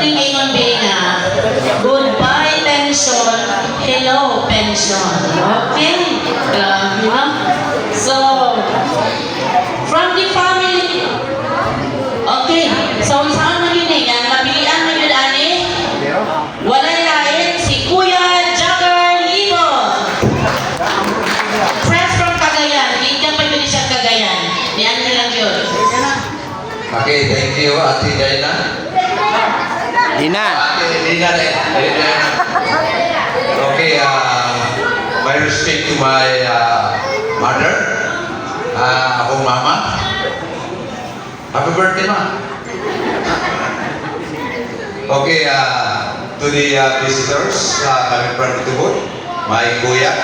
ning ingon nga, goodbye pension, hello pension. Okay? Grabe ha? So, from the family, okay, so saan man yun nga, napilian mo yun ani? Walay lain si Kuya Jagger Libon. Fresh from Cagayan, hindi ka pa yun siya Cagayan. Niyan na lang yun. Okay, thank you, Ate Dina. Dina. Ate Dina rin. Okay, my respect to my mother, akong mama. Happy birthday, ma. Okay, to the visitors, kami from Tubod, my Kuya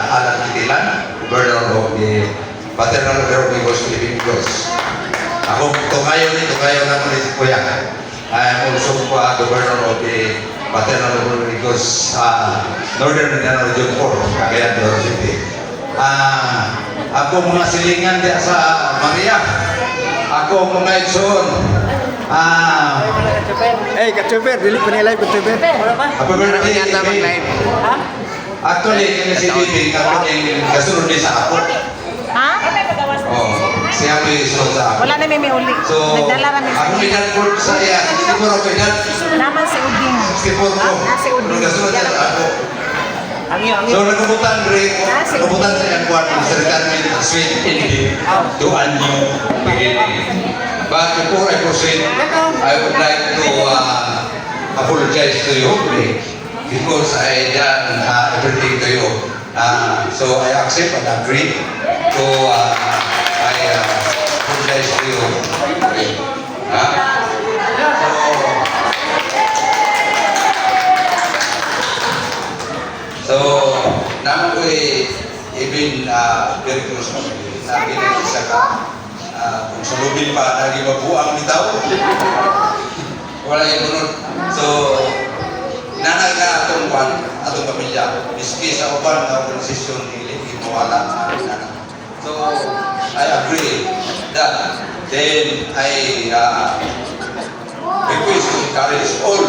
Alan Kitilan, governor of the Paternal Order of the Philippine Girls. Ako, tukayo na ko si Kuya. I am also governor of the Paternal Order of the Girls, Northern Mindanao Region 4, Cagayan de Oro City. Ako mga silingan diya sa Maria. Ako mga igsoon. Katuber, dili pa nilay Katuber. Apa birthday Yata mag-live. Actually, kini si Bibi, ako yung kasunod din sa ako. Ha? Oh, siya may sunod sa ako. Wala na may uli. So, Nagdala kami ako may nag-work sa iya. 64 ako yan. Naman si Uding. 64 ko. Si Uding. Kasunod sa ako. Angyo. So, nagkabutan rin. Nagkabutan sa iyang kwarto sa retirement sweet ending to a new beginning. But before I proceed, I would like to apologize to you today because I done everything to you. So I accept and agree to I apologize to you. So naman ko even very close mo na pinag-isa ka kung sa lubin pa naging mabuang bitaw. Wala yung gunod. So nanay na atong pamilya. Miski sa uban na organisasyon nila, mawala. So, I agree that then I request to encourage all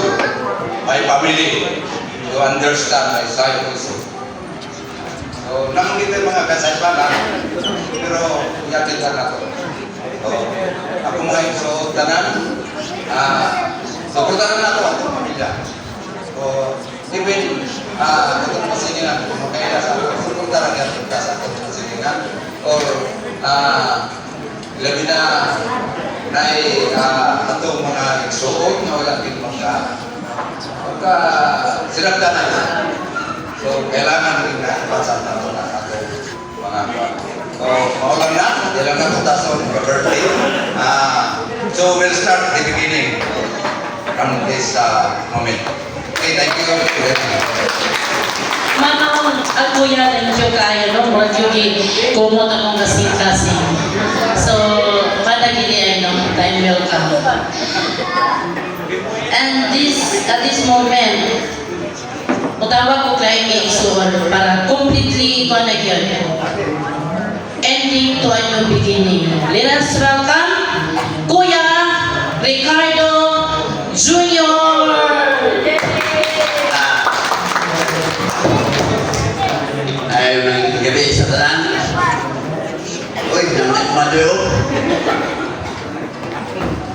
my family to understand my side also. So, naman kita mga kasaypanan, pero yakin lang ako. So, ako ngayon so tanan, suportahan na ako ang pamilya. So, even katong pasiningan, makaya sa ako, suportahan yan sa katong pasiningan, or labi na atong mga igsuot na wala din magka sinagdanan. So, kailangan rin na ipasan na ito na atong mga so, maulang na, ilang na putason ng birthday. So, we'll start the beginning from this moment. Okay, thank you. Manaon ang kuya ng kayo no, mo yung kumot akong kasing-kasing. So, madagili ay no, time will come. And at this moment, mutawag ko kay Isuon para completely connect ending to a new beginning. Let us welcome Kuya Ricardo Jr. Ay, gabi sa tanan. Uy, naman madayo.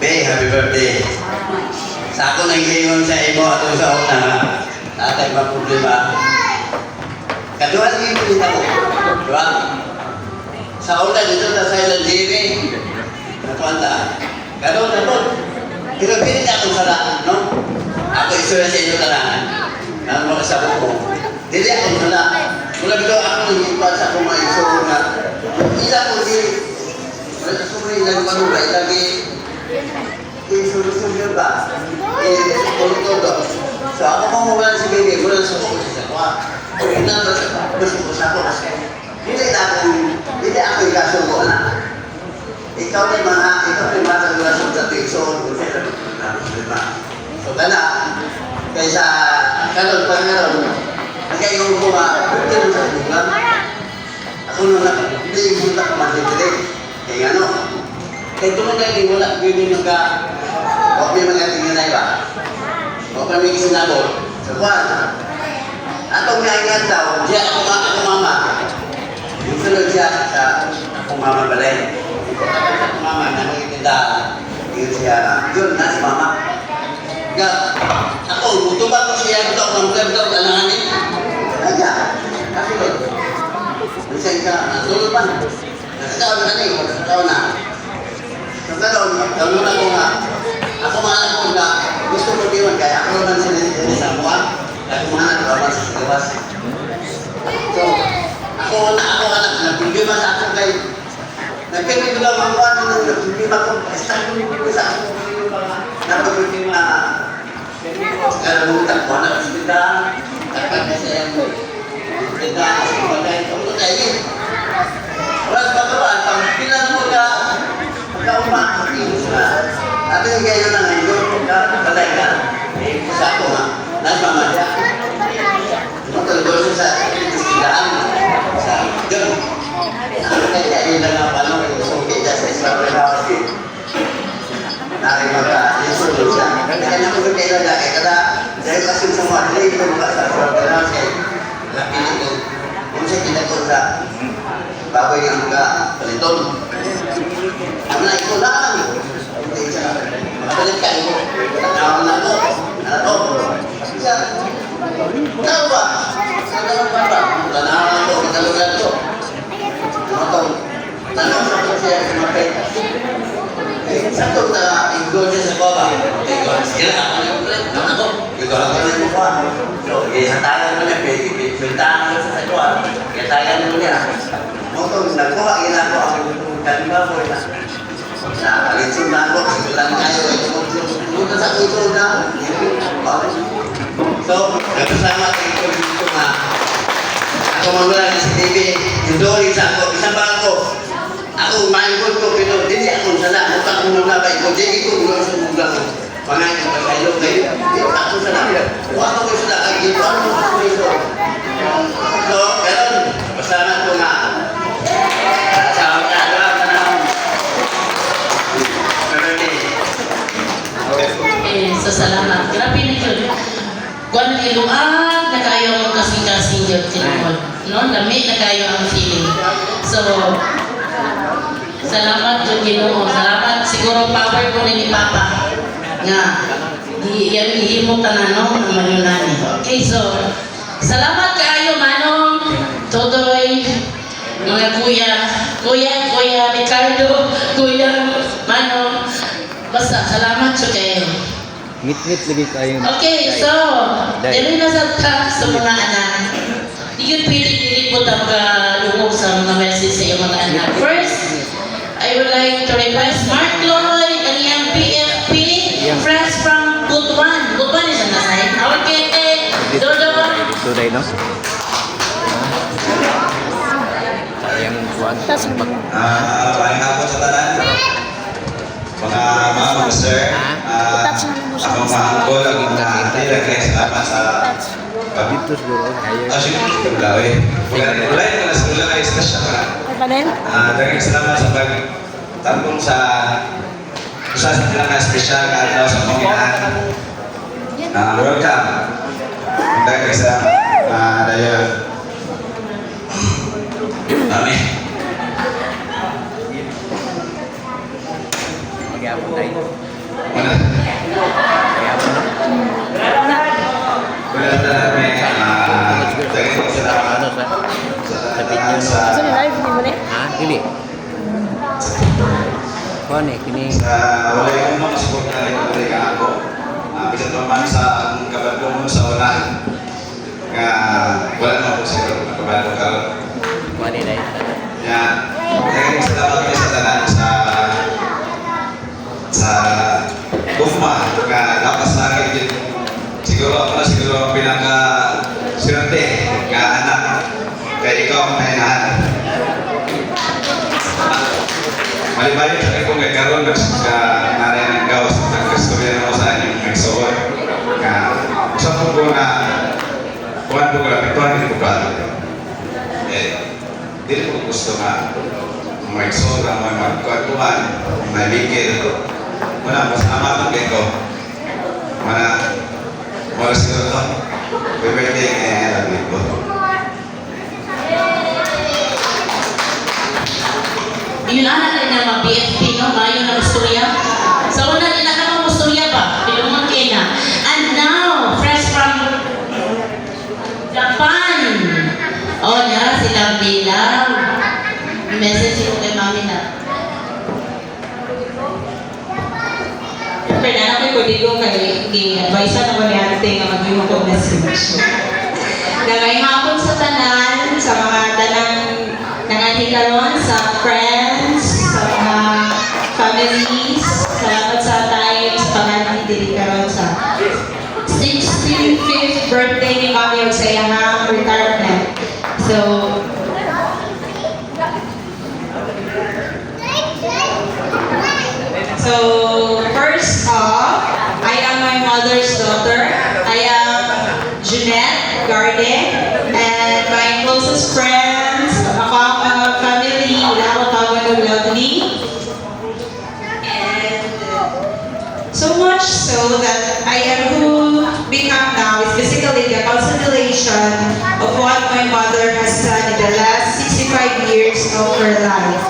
Be, happy birthday. Sa ako nang giingon sa imo atong sa una nga. Natay ba problema? Kaduhan yung pinita ko. Diba? Sa una dito sa Silent TV. Nakuanta. Kaduhan na po. Pero pinita akong sala, no? Ako isura sa inyo talangan. Nang makasabot ko. Dili akong sala. Mula dito ako nag-ipat sa akong mga isura na. Isa ko di. Wala sa mga ilang manulay. Lagi isurusur ba? Todo. So ako kung mula si baby, mula sa suko sa kwa. Kung ina ba sa suko sa ako kasi hindi ako ikasuko na. Ikaw ni matagulasun sa tikson. So kana, kaysa kanon pa ngayon, nagayong kuma, pero sa bulan. Ako nung hindi yung butak matitili. Kaya ano, kaya ito mga hindi wala, hindi mga huwag may mga tingin na iba. ginabot. Sa kuwan. Atong naingat daw, diya ako mama. Yung sunod siya sa akong mama balay. Akong mama na magigindaan. Yun siya, yun na si mama. Kaya ako, mutuba ko siya, ito ako ng daw alanganin. Kaya, kasi yun. Minsan ka, natulog pa. Nasataon na kanil, nasataon na. So gano'n, gano'n ako nga. Ako mahanap ko na gusto ko diwan, kaya ako naman sinili sa buwan. Kaya kumahanap ko naman sa sigawas. So, ako anak, nagpilima sa ako kay nagpilima lang ang buwan, nagpilima ko, basta ko sa ako, nagpilima, kalamutan ko, nagpilima, dapat na siya yung pagpilima, sa bagay, ito tayo. Wala sa pagkawaan, pag pilang mo ka, pagka-umakilos na, at yung kayo na ngayon, patay ka, eh, sa ako nga, nagmamadya. Matulog siya sa istilaan, sa yun. Kaya yun lang ang paano, yung kita sa Israel House, nakimagka-insulog siya. Kaya nakulog kayo na, kada, dahil kasi sa mga delay, ito mga sa Israel House, laki nito, kung siya kinakot sa baboy ang mga paliton. Ang na ito lang, hindi siya, makabalit ka ito, tanawan na ito, ano, siya, tao ba? Tanawan ba ba? Tanawan na ito, tanawan ito. Ano ito? Tanawan na ito siya, kumapit. Sa ito, na-igor niya sa baba. Igor, sila ako na yung ulit. Ano ito? Igor ako na yung mukha. So, ihatagan mo niya, pintahan mo sa sakuan. Ihatagan mo niya. Motor, nagkuha, ginako ang kanina mo na. Nakalitsun na ako, lang kayo. Muna sa ito na. So, nagkasama ito dito na. Ako magulang na si TV, yung sa ako, isang ba ako. Ako, maingkod ko, pero hindi ako sana. Mukhang kong nabay ko, hindi ko gulo sa mugang ko. Pangayin ko sa ilo, ngayon, hindi ako sana. Huwag ako sana, ay ito, ano ko ito. So, pero, pasalamat ko nga. So salamat. Grabe na yun. Kung ano iluag, na kayo ang kasing-kasing yun tinukod. No? Lami na kayo ang feeling. So, salamat yun Ginoo. Salamat. Siguro power ko ni Papa. Nga, yan ihimutan na no, ng mayunani. Okay, so, salamat kayo, Manong, Todoy, mga Kuya Ricardo, Kuya Manong. Basta, salamat siya kayo. Ngit-ngit lagi kayo. Okay, so, dali na sa mga anak. Di yun pwede po lungog sa mga message sa iyong mga anak. First, I would like to request Mark Lloyd, ang iyang PFP, friends from Butuan. Butuan is ang nasay. Okay, Dodo. Today, no? Sayang kuwan. Maayong hapon sa tanan. Mga ma'am, sir, ako maangkol, ako lagi salamat sa Dito siguro. Ayaw. sige, ulay ko na sa ulay, istasya ka. Dagang salamat sa pagtambong sa usa sa pinaka-espesyal na araw sa Panginoon. Welcome. Dagang salamat. Dayon. Amen. Magyapon tayo. Mana? Magyapon na. Wala na namin. Dagang salamat. Ano sa video no? Saan na live ni mo ni? Ha? Dili. Kuwan eh, kini. Sa wala yung mga support na rin ko ka ako. Bisan naman sa kabalo mo sa una. Nga wala naman po siguro na kabalo ka. Kuwan eh, dahil. Yan. Dagang salamat kayo sa tanan sa Bufma nga lapas na akin din. Siguro ako na siguro ang pinaka-swerte nga anak. Kaya ikaw ang nainahan. Malibayo sa akin kung gagkaroon ka nanay ng gawas at nagkastorya mo sa inyong nagsuot. Nga usap ko na kuhan po ko lapituan din ko ba. Dili ko gusto nga may sobra, may magkuhan, may bigil. Muna, mas amat ang ko. Mana, wala siguro pwede ko kay advice na ko ni ate nga mag-iwan ko message. Nagay hapon sa tanan, sa mga tanang nangangikaroon, sa friends, sa mga families, salamat sa tayo sa pangalan diri karon sa 65th birthday ni Mami og sa iyang retirement. So first off, I am my mother's daughter. I am Jeanette Garden, and my closest friends, ako ang mga family, wala ako tawag ng lovely. And so much so that I am who become now is basically the constellation of what my mother has done in the last 65 years of her life.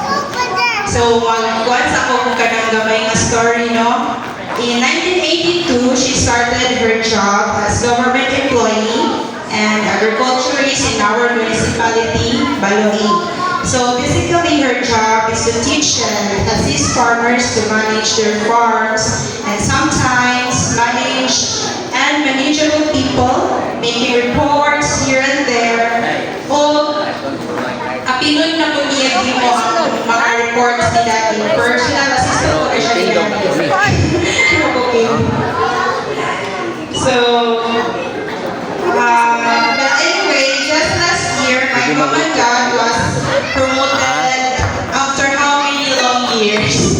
So, once ako kung kanang gamay nga story, no? In 1982, she started her job as government employee and agriculturist in our municipality, Baloi. So basically her job is to teach and assist farmers to manage their farms and sometimes manage unmanageable people, making reports here and there. O apinoy na po niya mo ang mga reports nila in personal assistant ko siya nila. Okay. So, but anyway, just last year, my mom and dad was promoted after how many long years?